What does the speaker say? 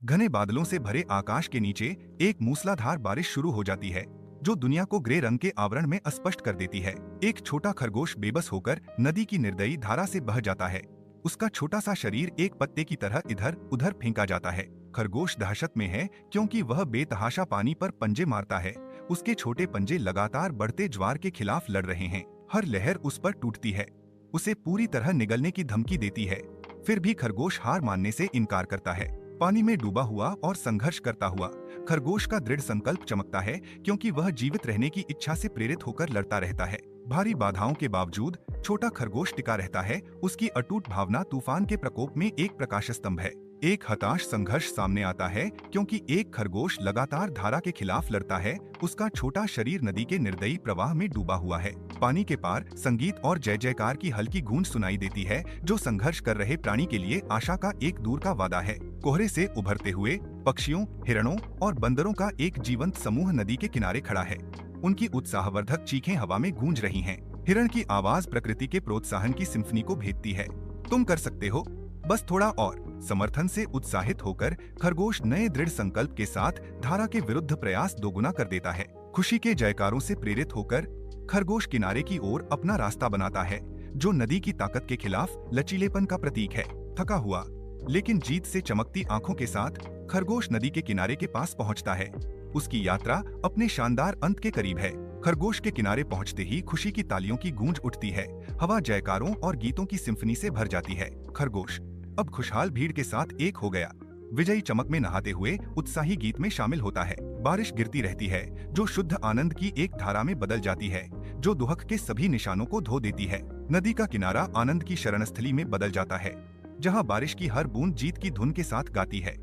घने बादलों से भरे आकाश के नीचे एक मूसलाधार बारिश शुरू हो जाती है, जो दुनिया को ग्रे रंग के आवरण में स्पष्ट कर देती है। एक छोटा खरगोश बेबस होकर नदी की निर्दयी धारा से बह जाता है। उसका छोटा सा शरीर एक पत्ते की तरह इधर उधर फेंका जाता है। खरगोश दहशत में है क्योंकि वह बेतहाशा पानी पर पंजे मारता है। उसके छोटे पंजे लगातार बढ़ते ज्वार के खिलाफ लड़ रहे हैं। हर लहर उस पर टूटती है, उसे पूरी तरह निगलने की धमकी देती है। फिर भी खरगोश हार मानने से इनकार करता है। पानी में डूबा हुआ और संघर्ष करता हुआ खरगोश का दृढ़ संकल्प चमकता है, क्योंकि वह जीवित रहने की इच्छा से प्रेरित होकर लड़ता रहता है। भारी बाधाओं के बावजूद छोटा खरगोश टिका रहता है। उसकी अटूट भावना तूफान के प्रकोप में एक प्रकाश स्तंभ है। एक हताश संघर्ष सामने आता है, क्योंकि एक खरगोश लगातार धारा के खिलाफ लड़ता है। उसका छोटा शरीर नदी के निर्दयी प्रवाह में डूबा हुआ है। पानी के पार संगीत और जय जयकार की हल्की गूंज सुनाई देती है, जो संघर्ष कर रहे प्राणी के लिए आशा का एक दूर का वादा है। कोहरे से उभरते हुए पक्षियों, हिरणों और बंदरों का एक जीवंत समूह नदी के किनारे खड़ा है। उनकी उत्साहवर्धक चीखें हवा में गूंज रही हैं। हिरण की आवाज प्रकृति के प्रोत्साहन की सिम्फनी को भेदती है। तुम कर सकते हो, बस थोड़ा और। समर्थन से उत्साहित होकर खरगोश नए दृढ़ संकल्प के साथ धारा के विरुद्ध प्रयास दोगुना कर देता है। खुशी के जयकारों से प्रेरित होकर खरगोश किनारे की ओर अपना रास्ता बनाता है, जो नदी की ताकत के खिलाफ लचीलेपन का प्रतीक है। थका हुआ लेकिन जीत से चमकती आंखों के साथ खरगोश नदी के किनारे के पास पहुंचता है। उसकी यात्रा अपने शानदार अंत के करीब है। खरगोश के किनारे पहुंचते ही खुशी की तालियों की गूंज उठती है। हवा जयकारों और गीतों की सिम्फनी से भर जाती है। खरगोश अब खुशहाल भीड़ के साथ एक हो गया। विजयी चमक में नहाते हुए उत्साही गीत में शामिल होता है। बारिश गिरती रहती है, जो शुद्ध आनंद की एक धारा में बदल जाती है, जो दुहक के सभी निशानों को धो देती है। नदी का किनारा आनंद की शरणस्थली में बदल जाता है, जहां बारिश की हर बूंद जीत की धुन के साथ गाती है।